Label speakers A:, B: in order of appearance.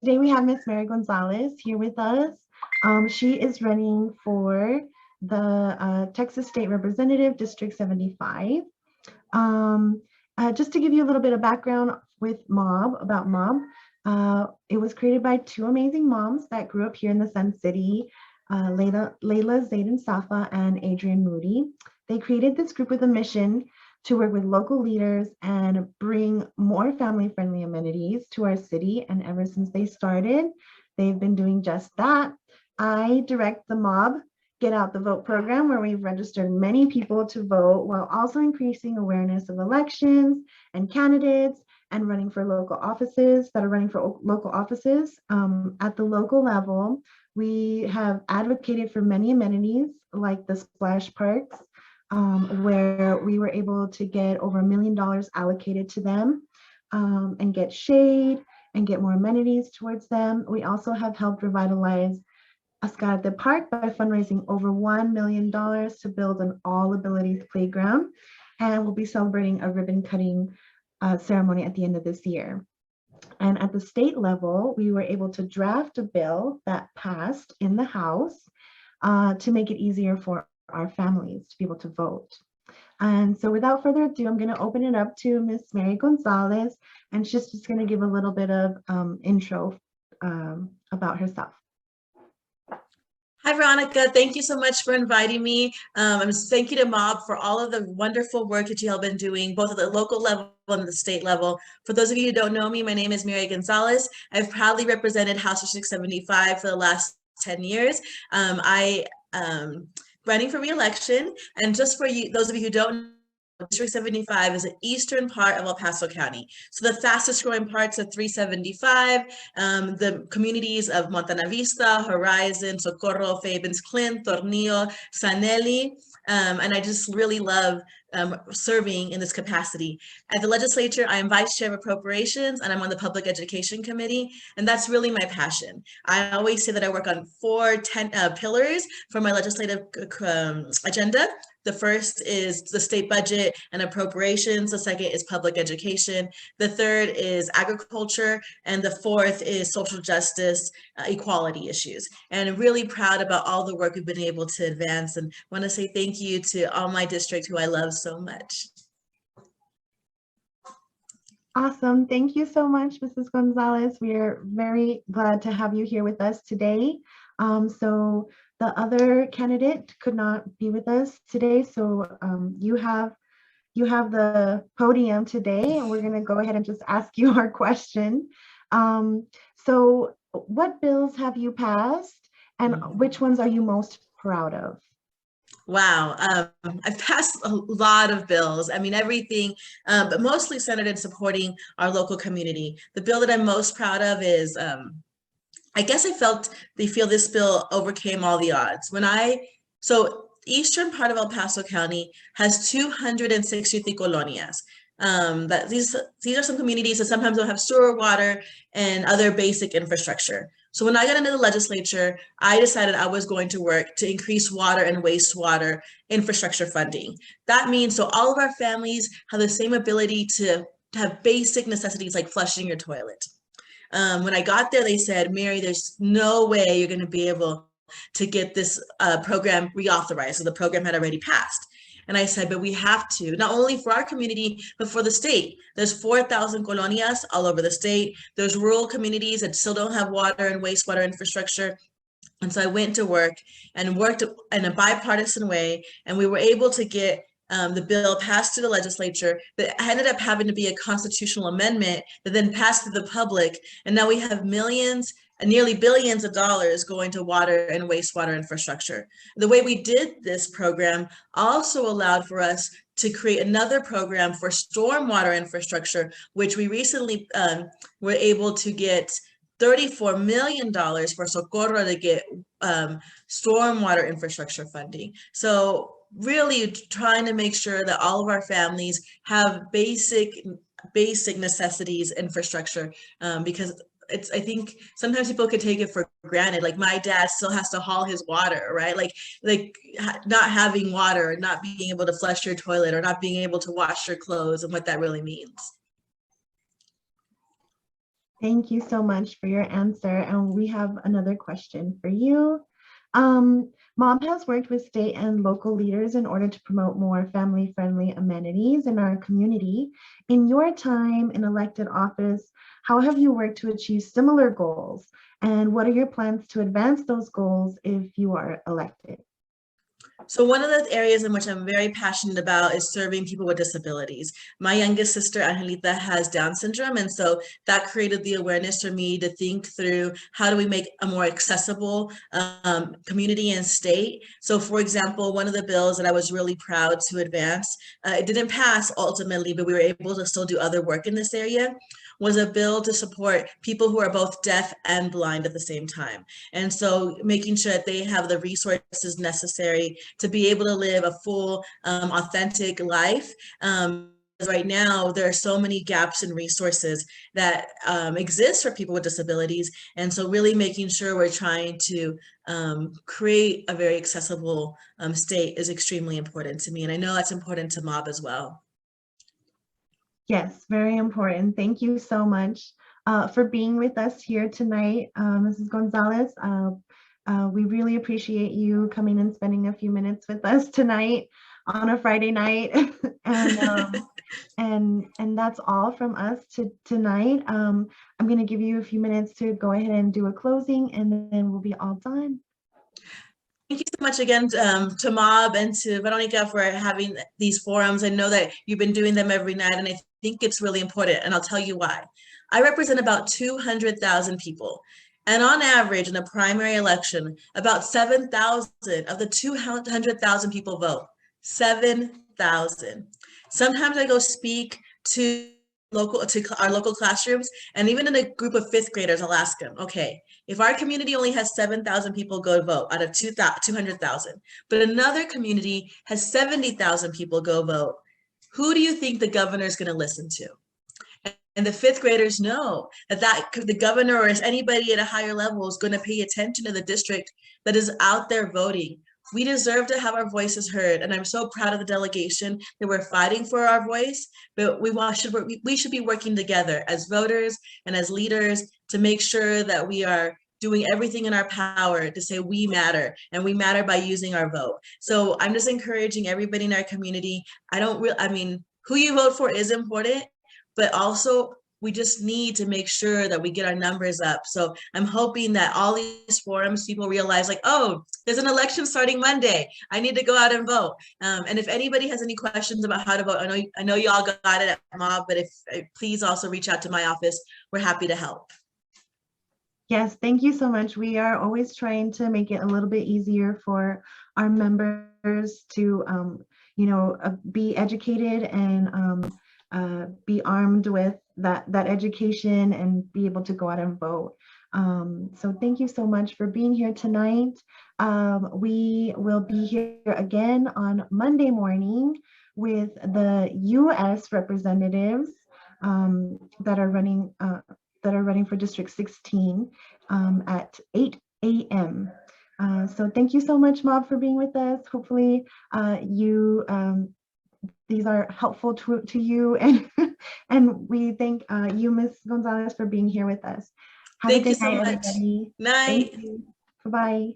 A: Today we have Miss Mary Gonzalez here with us. She is running for the Texas State Representative, District 75. Um, just to give you a little bit of background about MOB, it was created by two amazing moms that grew up here in the Sun City, Layla Zayden Safa and Adrienne Moody. They created this group with a mission to work with local leaders and bring more family-friendly amenities to our city. And ever since they started, they've been doing just that. I direct the MOB Get Out the Vote program, where we've registered many people to vote while also increasing awareness of elections and candidates and running for local offices that are running for local offices. At the local level, we have advocated for many amenities like the splash parks, where we were able to get over $1 million allocated to them, and get shade and get more amenities towards them. We also have helped revitalize Ascarte Park by fundraising over $1 million to build an all abilities playground. And we'll be celebrating a ribbon cutting ceremony at the end of this year. And at the state level, we were able to draft a bill that passed in the House to make it easier for our families to be able to vote. And so without further ado, I'm going to open it up to Miss Mary Gonzalez, and she's just going to give a little bit of intro about herself.
B: Hi, Veronica. Thank you so much for inviting me. Thank you to MOB for all of the wonderful work that you all been doing, both at the local level and the state level. For those of you who don't know me, my name is Mary Gonzalez. I've proudly represented House District 75 for the last 10 years. I running for re-election, and just for you, those of you who don't know, District 75 is the eastern part of El Paso County. So the fastest growing parts of 375, the communities of Montana Vista, Horizon, Socorro, Fabens, Clint, Tornillo, Sanelli, and I just really love serving in this capacity. At the legislature, I am vice chair of appropriations, and I'm on the public education committee, and that's really my passion. I always say that I work on 4 pillars for my legislative agenda. The first is the state budget and appropriations. The second is public education. The third is agriculture. And the fourth is social justice, equality issues. And I'm really proud about all the work we've been able to advance, and want to say thank you to all my district who I love so much.
A: Awesome. Thank you so much, Mrs. Gonzalez. We are very glad to have you here with us today. So the other candidate could not be with us today, so you have the podium today, and we're going to go ahead and just ask you our question. So what bills have you passed, and which ones are you most proud of?
B: Wow, I've passed a lot of bills. I mean, everything, but mostly centered in supporting our local community. The bill that I'm most proud of is, I guess they feel this bill overcame all the odds. So eastern part of El Paso County has 263 colonias. These are some communities that sometimes don't have sewer, water, and other basic infrastructure. So when I got into the legislature, I decided I was going to work to increase water and wastewater infrastructure funding. That means so all of our families have the same ability to have basic necessities like flushing your toilet. When I got there, they said, Mary, there's no way you're going to be able to get this program reauthorized. So the program had already passed. And I said, but we have to, not only for our community, but for the state. There's 4,000 colonias all over the state. There's rural communities that still don't have water and wastewater infrastructure. And so I went to work and worked in a bipartisan way, and we were able to get the bill passed through the legislature, that ended up having to be a constitutional amendment that then passed through the public. And now we have millions and nearly billions of dollars going to water and wastewater infrastructure. The way we did this program also allowed for us to create another program for stormwater infrastructure, which we recently were able to get $34 million for Socorro to get stormwater infrastructure funding. So really trying to make sure that all of our families have basic necessities infrastructure, because I think sometimes people could take it for granted. Like my dad still has to haul his water, right? Like not having water, not being able to flush your toilet, or not being able to wash your clothes, and what that really means.
A: Thank you so much for your answer. And we have another question for you. Mom has worked with state and local leaders in order to promote more family-friendly amenities in our community. In your time in elected office, how have you worked to achieve similar goals? And what are your plans to advance those goals if you are elected?
B: So one of the areas in which I'm very passionate about is serving people with disabilities. My youngest sister, Angelita, has Down syndrome. And so that created the awareness for me to think through how do we make a more accessible community and state. So for example, one of the bills that I was really proud to advance, it didn't pass ultimately, but we were able to still do other work in this area, was a bill to support people who are both deaf and blind at the same time. And so making sure that they have the resources necessary to be able to live a full, authentic life. Right now, there are so many gaps in resources that exist for people with disabilities. And so really making sure we're trying to create a very accessible state is extremely important to me. And I know that's important to MOB as well.
A: Yes, very important. Thank you so much for being with us here tonight, Mrs. Gonzalez. We really appreciate you coming and spending a few minutes with us tonight on a Friday night. and that's all from us tonight. I'm going to give you a few minutes to go ahead and do a closing, and then we'll be all done.
B: Thank you so much again to MOB and to Veronica for having these forums. I know that you've been doing them every night, and I think it's really important, and I'll tell you why. I represent about 200,000 people. And on average, in a primary election, about 7,000 of the 200,000 people vote. 7,000. Sometimes I go speak to our local classrooms, and even in a group of fifth graders, I'll ask them, okay, if our community only has 7,000 people go vote out of 200,000, but another community has 70,000 people go vote, who do you think the governor is going to listen to? And the fifth graders know that the governor or anybody at a higher level is going to pay attention to the district that is out there voting. We deserve to have our voices heard. And I'm so proud of the delegation that we're fighting for our voice, but we should be working together as voters and as leaders to make sure that we are doing everything in our power to say we matter, and we matter by using our vote. So I'm just encouraging everybody in our community. I mean, who you vote for is important, but also we just need to make sure that we get our numbers up. So I'm hoping that all these forums, people realize like, oh, there's an election starting Monday. I need to go out and vote. And if anybody has any questions about how to vote, I know you all got it at MOB, but please also reach out to my office. We're happy to help.
A: Yes, thank you so much. We are always trying to make it a little bit easier for our members to, be educated and be armed with that education and be able to go out and vote. So thank you so much for being here tonight. We will be here again on Monday morning with the U.S. representatives that are running for District 16 at 8 a.m. So thank you so much, MOB, for being with us. Hopefully these are helpful to you, and we thank you, Ms. Gonzalez, for being here with us. Have a good night, everybody.
B: Night.
A: Thank you. Bye-bye.